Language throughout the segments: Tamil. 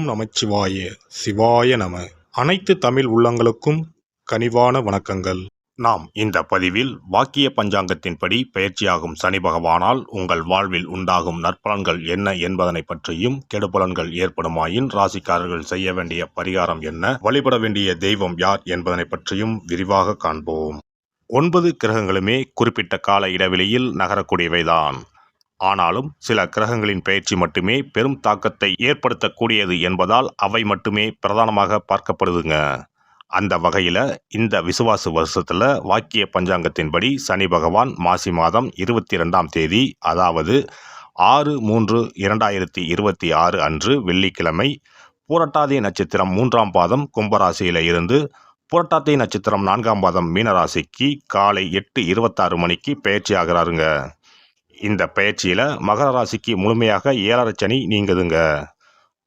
ஓம் நமச்சிவாய சிவாய நம. அனைத்து தமிழ் உள்ளங்களுக்கும் கனிவான வணக்கங்கள். நாம் இந்த பதிவில் வாக்கிய பஞ்சாங்கத்தின்படி பயிற்சியாகும் சனி பகவானால் உங்கள் வாழ்வில் உண்டாகும் நற்பலன்கள் என்ன என்பதனை பற்றியும், கெடுபலன்கள் ஏற்படுமாயின் ராசிக்காரர்கள் செய்ய வேண்டிய பரிகாரம் என்ன, வழிபட வேண்டிய தெய்வம் யார் என்பதனை பற்றியும் விரிவாக காண்போம். 9 கிரகங்களுமே குறிப்பிட்ட கால இடைவெளியில் நகரக்கூடியவைதான். ஆனாலும் சில கிரகங்களின் பயிற்சி மட்டுமே பெரும் தாக்கத்தை ஏற்படுத்தக்கூடியது என்பதால் அவை மட்டுமே பிரதானமாக பார்க்கப்படுதுங்க. அந்த வகையில் இந்த விசுவாச வருஷத்தில் வாக்கிய பஞ்சாங்கத்தின்படி சனி பகவான் மாசி மாதம் 22ஆம் தேதி, அதாவது 6/3/2026 அன்று வெள்ளிக்கிழமை, பூரட்டாதி நட்சத்திரம் 3ஆம் பாதம் கும்பராசியில் இருந்து புரட்டாதி நட்சத்திரம் 4ஆம் பாதம் மீனராசிக்கு காலை 8:26 மணிக்கு பயிற்சி ஆகிறாருங்க. இந்த பயிற்சியில் மகர ராசிக்கு முழுமையாக 7.5 சனி நீங்குதுங்க.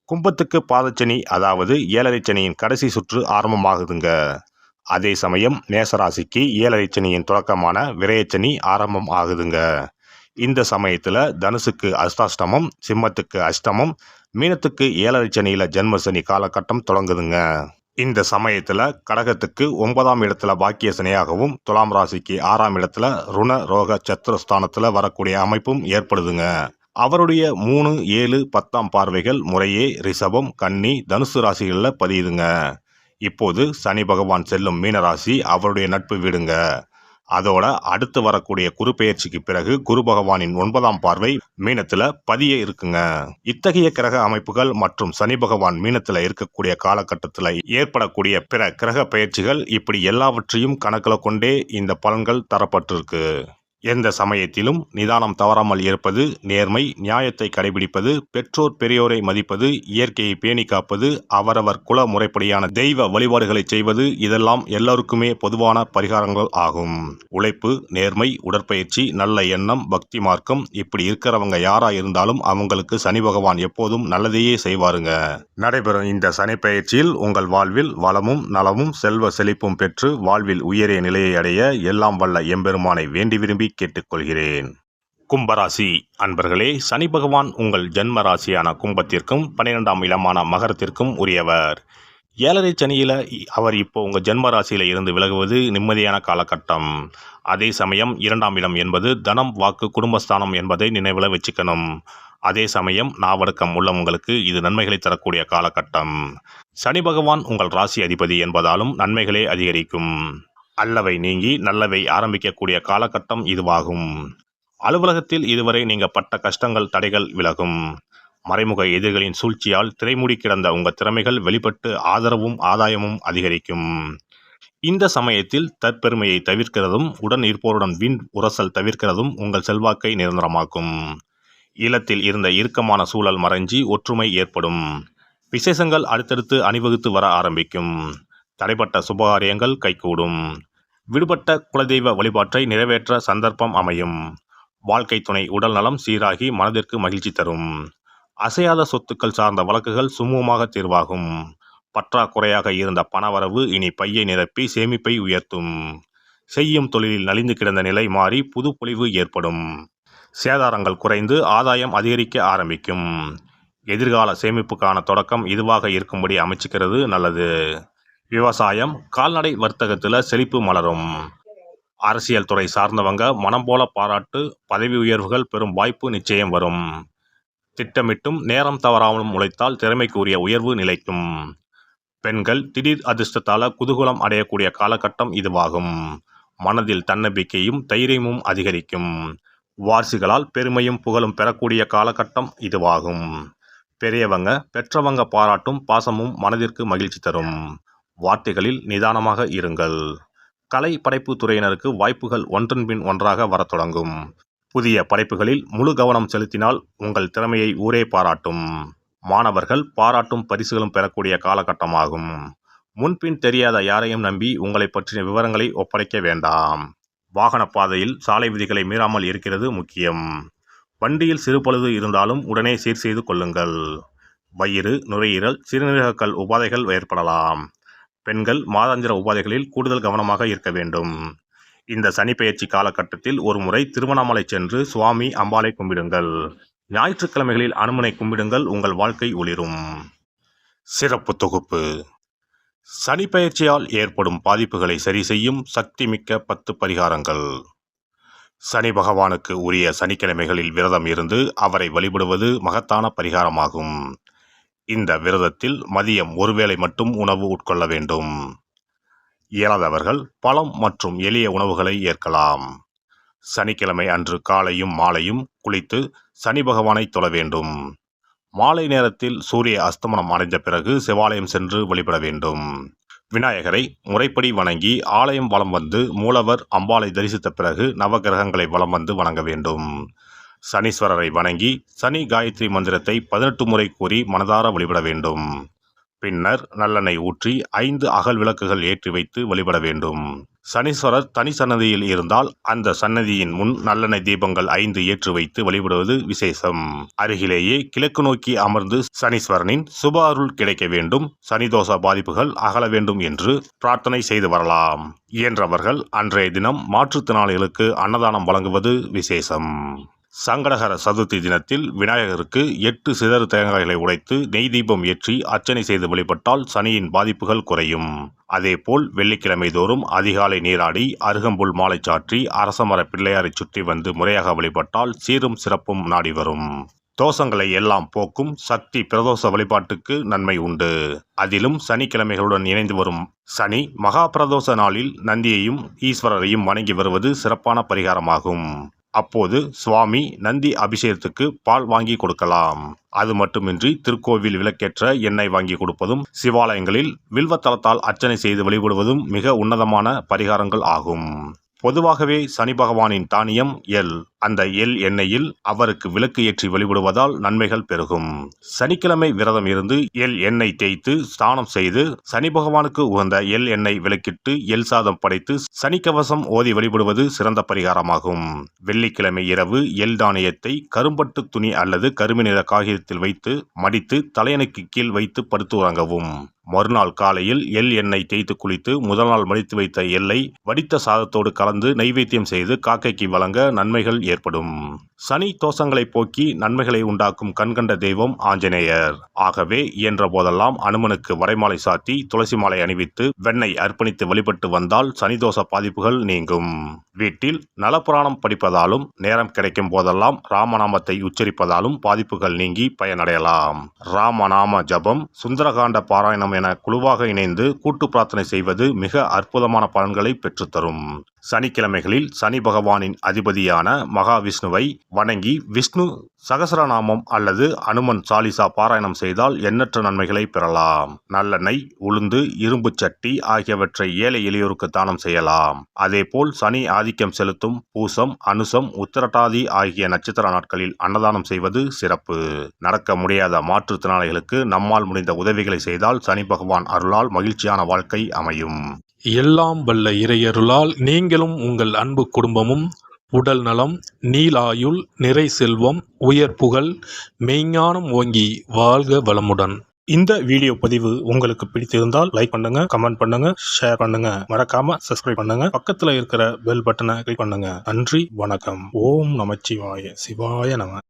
கும்பத்துக்கு பாதச்சனி, அதாவது 7.5 சனியின் கடைசி சுற்று ஆரம்பமாகுதுங்க. அதே சமயம் மேசராசிக்கு 7.5 சனியின் தொடக்கமான விரயச்சனி ஆரம்பம் ஆகுதுங்க. இந்த சமயத்தில் தனுசுக்கு அஷ்டாஷ்டமம், சிம்மத்துக்கு அஷ்டமம், மீனத்துக்கு 7.5 சனியில் ஜென்மசனி காலகட்டம் தொடங்குதுங்க. இந்த சமயத்தில் கடகத்துக்கு 9ஆம் இடத்துல பாக்கிய சனியாகவும், துலாம் ராசிக்கு 6ஆம் இடத்துல ருண ரோக சத்துருஸ்தானத்தில் வரக்கூடிய அமைப்பும் ஏற்படுதுங்க. அவருடைய 3, 7, 10ஆம் பார்வைகள் முறையே ரிஷபம், கன்னி, தனுசு ராசிகளில் பதியுதுங்க. இப்போது சனி பகவான் செல்லும் மீனராசி அவருடைய நட்பு வீடுங்க. அதோட அடுத்து வரக்கூடிய குரு பெயர்ச்சிக்கு பிறகு குரு பகவானின் 9ஆம் பார்வை மீனத்துல பதிய இருக்குங்க. இத்தகைய கிரக அமைப்புகள் மற்றும் சனி பகவான் மீனத்துல இருக்கக்கூடிய காலகட்டத்தில் ஏற்படக்கூடிய பிற கிரக பயிற்சிகள் இப்படி எல்லாவற்றையும் கணக்கில் கொண்டே இந்த பலன்கள் தரப்பட்டிருக்கு. எந்த சமயத்திலும் நிதானம் தவறாமல் இருப்பது, நேர்மை, நியாயத்தை கடைபிடிப்பது, பெற்றோர் பெரியோரை மதிப்பது, இயற்கையை பேணி காப்பது, அவரவர் குல முறைப்படியான தெய்வ வழிபாடுகளை செய்வது, இதெல்லாம் எல்லோருக்குமே பொதுவான பரிகாரங்கள் ஆகும். உழைப்பு, நேர்மை, உடற்பயிற்சி, நல்ல எண்ணம், பக்தி மார்க்கம், இப்படி இருக்கிறவங்க யாரா இருந்தாலும் அவங்களுக்கு சனி பகவான் எப்போதும் நல்லதையே செய்வாருங்க. நடைபெறும் இந்த சனி பயிற்சியில் உங்கள் வாழ்வில் வளமும் நலமும் செல்வ செழிப்பும் பெற்று வாழ்வில் உயரிய நிலையை அடைய எல்லாம் வல்ல எம்பெருமானை வேண்டி விரும்பி கேட்டுக்கொள்கிறேன். கும்பராசி அன்பர்களே, சனி பகவான் உங்கள் ஜென்ம ராசியான கும்பத்திற்கும் 12ஆம் இடமான மகரத்திற்கும் உரியவர். 7.5 சனியில் அவர் இப்போ உங்கள் ஜென்ம ராசியில் இருந்து விலகுவது நிம்மதியான காலகட்டம். அதே சமயம் 2ஆம் இடம் என்பது தனம், வாக்கு, குடும்பஸ்தானம் என்பதை நினைவில் வச்சுக்கணும். அதே சமயம் நாவடக்கம் உள்ளவங்களுக்கு இது நன்மைகளை தரக்கூடிய காலகட்டம். சனி பகவான் உங்கள் ராசி அதிபதி என்பதாலும் நன்மைகளே அதிகரிக்கும். அல்லவை நீங்கி நல்லவை ஆரம்பிக்கக்கூடிய காலகட்டம் இதுவாகும். அலுவலகத்தில் இதுவரை நீங்க பட்ட கஷ்டங்கள், தடைகள் விலகும். மறைமுக எதிரிகளின் சூழ்ச்சியால் திரைமூடி கிடந்த உங்கள் திறமைகள் வெளிப்பட்டு ஆதரவும் ஆதாயமும் அதிகரிக்கும். இந்த சமயத்தில் தற்பெருமையை தவிர்க்கிறதும், உடன் இருப்போருடன் வீண் உரசல் தவிர்க்கிறதும் உங்கள் செல்வாக்கை நிரந்தரமாக்கும். இல்லத்தில் இருந்த இறுக்கமான சூழல் மறைஞ்சி ஒற்றுமை ஏற்படும். விசேஷங்கள் அடுத்தடுத்து அணிவகுத்து வர ஆரம்பிக்கும். தடைப்பட்ட சுபகாரியங்கள் கைகூடும். விடுபட்ட குலதெய்வ வழிபாட்டை நிறைவேற்ற சந்தர்ப்பம் அமையும். வாழ்க்கை துணை உடல் நலம் சீராகி மனதிற்கு மகிழ்ச்சி தரும். அசையாத சொத்துக்கள் சார்ந்த வழக்குகள் சுமூகமாக தீர்வாகும். பற்றாக்குறையாக இருந்த பணவரவு இனி பையை நிரப்பி சேமிப்பை உயர்த்தும். செய்யும் தொழிலில் நலிந்து கிடந்த நிலை மாறி புது பொலிவு ஏற்படும். சேதாரங்கள் குறைந்து ஆதாயம் அதிகரிக்க ஆரம்பிக்கும். எதிர்கால சேமிப்புக்கான தொடக்கம் இதுவாக இருக்கும்படி அமைச்சிக்கிறது நல்லது. விவசாயம், கால்நடை வர்த்தகத்தில் செழிப்பு மலரும். அரசியல் துறை சார்ந்தவங்க மனம் போல பாராட்டு, பதவி உயர்வுகள் பெறும் வாய்ப்பு நிச்சயம் வரும். திட்டமிட்டும் நேரம் தவறாமலும் உழைத்தால் திறமைக்கு உரிய உயர்வு நிலைக்கும். பெண்கள் திடீர் அதிர்ஷ்டத்தால் குதூகலம் அடையக்கூடிய காலகட்டம் இதுவாகும். மனதில் தன்னம்பிக்கையும் தைரியமும் அதிகரிக்கும். வாரிசுகளால் பெருமையும் புகழும் பெறக்கூடிய காலகட்டம் இதுவாகும். பெரியவங்க பெற்றவங்க பாராட்டும் பாசமும் மனதிற்கு மகிழ்ச்சி தரும். வார்த்தைகளில் நிதானமாக இருங்கள். கலை படைப்பு துறையினருக்கு வாய்ப்புகள் ஒன்றன் பின் ஒன்றாக வரத் தொடங்கும். புதிய படைப்புகளில் முழு கவனம் செலுத்தினால் உங்கள் திறமையை ஊரே பாராட்டும். மாணவர்கள் பாராட்டும் பரிசுகளும் பெறக்கூடிய காலகட்டமாகும். முன்பின் தெரியாத யாரையும் நம்பி உங்களை பற்றிய விவரங்களை ஒப்படைக்க வேண்டாம். வாகன பாதையில் சாலை விதிகளை மீறாமல் இருக்கிறது முக்கியம். வண்டியில் சிறுபழுது இருந்தாலும் உடனே சீர் செய்து கொள்ளுங்கள். வயிறு, நுரையீரல், சிறுநீரகக்கல் உபாதைகள் ஏற்படலாம். பெண்கள் மாதாந்திர உபாதைகளில் கூடுதல் கவனமாக இருக்க வேண்டும். இந்த சனி பெயர்ச்சி காலகட்டத்தில் ஒரு முறை திருவண்ணாமலை சென்று சுவாமி அம்பாளை கும்பிடுங்கள். ஞாயிற்றுக்கிழமைகளில் அனுமனை கும்பிடுங்கள். உங்கள் வாழ்க்கை ஒளிரும். சிறப்பு தொகுப்பு. சனி பெயர்ச்சியால் ஏற்படும் பாதிப்புகளை சரி செய்யும் சக்திமிக்க 10 பரிகாரங்கள். சனி பகவானுக்கு உரிய சனிக்கிழமைகளில் விரதம் இருந்து அவரை வழிபடுவது மகத்தான பரிகாரமாகும். இந்த விரதத்தில் மதியம் ஒருவேளை மட்டும் உணவு உட்கொள்ள வேண்டும். இயலாதவர்கள் பழம் மற்றும் எளிய உணவுகளை ஏற்கலாம். சனிக்கிழமை அன்று காலையும் மாலையும் குளித்து சனி பகவானை தொழ வேண்டும். மாலை நேரத்தில் சூரிய அஸ்தமனம் அடைந்த பிறகு சிவாலயம் சென்று வழிபட வேண்டும். விநாயகரை முறைப்படி வணங்கி ஆலயம் வலம் வந்து மூலவர் அம்பாளை தரிசித்த பிறகு நவகிரகங்களை வலம் வந்து வணங்க வேண்டும். சனீஸ்வரரை வணங்கி சனி காயத்ரி மந்திரத்தை 18 முறை கூறி மனதார வழிபட வேண்டும். பின்னர் நல்லெண்ணெய் ஊற்றி 5 அகல் விளக்குகள் ஏற்றி வைத்து வழிபட வேண்டும். சனீஸ்வரர் தனி சன்னதியில் இருந்தால் அந்த சன்னதியின் முன் நல்லெண்ணெய் தீபங்கள் 5 ஏற்றி வைத்து வழிபடுவது விசேஷம். அருகிலேயே கிழக்கு நோக்கி அமர்ந்து சனீஸ்வரனின் சுப அருள் கிடைக்க வேண்டும், சனிதோஷ பாதிப்புகள் அகல வேண்டும் என்று பிரார்த்தனை செய்து வரலாம். இயன்றவர்கள் அன்றைய தினம் மாற்றுத்திறனாளிகளுக்கு அன்னதானம் வழங்குவது விசேஷம். சங்கடகர சதுர்த்தி தினத்தில் விநாயகருக்கு 8 சிதறு தேங்காய்களை உடைத்து நெய் தீபம் ஏற்றி அர்ச்சனை செய்து வழிபட்டால் சனியின் பாதிப்புகள் குறையும். அதேபோல் வெள்ளிக்கிழமை தோறும் அதிகாலை நீராடி அருகம்புல் மாலை சாற்றி அரசமர பிள்ளையாரை சுற்றி வந்து முறையாக வழிபட்டால் சீரும் சிறப்பும் நாடி வரும். தோஷங்களை எல்லாம் போக்கும் சக்தி பிரதோஷ வழிபாட்டுக்கு நன்மை உண்டு. அதிலும் சனிக்கிழமைகளுடன் இணைந்து வரும் சனி மகா பிரதோஷ நாளில் நந்தியையும் ஈஸ்வரரையும் வணங்கி வருவது சிறப்பான பரிகாரமாகும். அப்போது சுவாமி நந்தி அபிஷேகத்துக்கு பால் வாங்கி கொடுக்கலாம். அது மட்டுமின்றி திருக்கோவில் விளக்கேற்ற எண்ணெய் வாங்கி கொடுப்பதும் சிவாலயங்களில் வில்வத்தலத்தால் அர்ச்சனை செய்து வழிபடுவதும் மிக உன்னதமான பரிகாரங்கள் ஆகும். பொதுவாகவே சனி பகவானின் தானியம் எள். அந்த எள் எண்ணெயில் அவருக்கு விளக்கு ஏற்றி வழிபடுவதால் நன்மைகள் பெருகும். சனிக்கிழமை விரதம் இருந்து எள் எண்ணெய் தேய்த்து ஸ்நானம் செய்து சனி பகவானுக்கு உகந்த எள் எண்ணெய் விளக்கிட்டு எள் சாதம் படைத்து சனிக்கவசம் ஓதி வழிபடுவது சிறந்த பரிகாரமாகும். வெள்ளிக்கிழமை இரவு எள் தானியத்தை கரும்பட்டு துணி அல்லது கருமை நிற காகிதத்தில் வைத்து மடித்து தலையணைக்கு கீழ் வைத்து படுத்து உறங்கவும். மறுநாள் காலையில் எள் எண்ணெய் தேய்த்து குளித்து முதல் நாள் மடித்து வைத்த எள்ளை வடித்த சாதத்தோடு கலந்து நைவேத்தியம் செய்து காக்கைக்கு வழங்க நன்மைகள் ஏற்படும். சனி தோஷங்களை போக்கி நன்மைகளை உண்டாக்கும் கண்கண்ட தெய்வம் ஆஞ்சநேயர். ஆகவே இயன்ற போதெல்லாம் அனுமனுக்கு வரைமாலை சாத்தி துளசி மாலை அணிவித்து வெண்ணெய் அர்ப்பணித்து வழிபட்டு வந்தால் சனிதோஷ பாதிப்புகள் நீங்கும். வீட்டில் நலப்புராணம் படிப்பதாலும் நேரம் கிடைக்கும் போதெல்லாம் ராமநாமத்தை உச்சரிப்பதாலும் பாதிப்புகள் நீங்கி பயனடையலாம். ராமநாம ஜபம், சுந்தரகாண்ட பாராயணம் என குழுவாக இணைந்து கூட்டு பிரார்த்தனை செய்வது மிக அற்புதமான பலன்களை பெற்றுத்தரும். சனிக்கிழமைகளில் சனி பகவானின் அதிபதியான மகாவிஷ்ணுவை வணங்கி விஷ்ணு சகசரநாமம் அல்லது அனுமன் சாலிசா பாராயணம் செய்தால் எண்ணற்ற நன்மைகளை பெறலாம். நல்லெண்ணெய், உளுந்து, இரும்பு சட்டி ஆகியவற்றை ஏழை எளியோருக்கு தானம் செய்யலாம். அதேபோல் சனி ஆதிக்கம் செலுத்தும் பூசம், அனுசம், உத்திரட்டாதி ஆகிய நட்சத்திர நாட்களில் அன்னதானம் செய்வது சிறப்பு. நடக்க முடியாத மாற்றுத்திறனாளிகளுக்கு நம்மால் முடிந்த உதவிகளை செய்தால் சனி பகவான் அருளால் மகிழ்ச்சியான வாழ்க்கை அமையும். எல்லாம் வல்ல இறையருளால் நீங்களும் உங்கள் அன்பு குடும்பமும் உடல் நலம், நீலாயுள், நிறை செல்வம், உயர் புகழ், மெய்ஞானம் ஓங்கி வாழ்க வளமுடன். இந்த வீடியோ பதிவு உங்களுக்கு பிடித்திருந்தால் லைக் பண்ணுங்க, கமெண்ட் பண்ணுங்க, ஷேர் பண்ணுங்க, மறக்காம சப்ஸ்கிரைப் பண்ணுங்க, பக்கத்துல இருக்கிற பெல் பட்டனை கிளிக் பண்ணுங்க. நன்றி, வணக்கம். ஓம் நமச்சிவாய. சிவாய நம.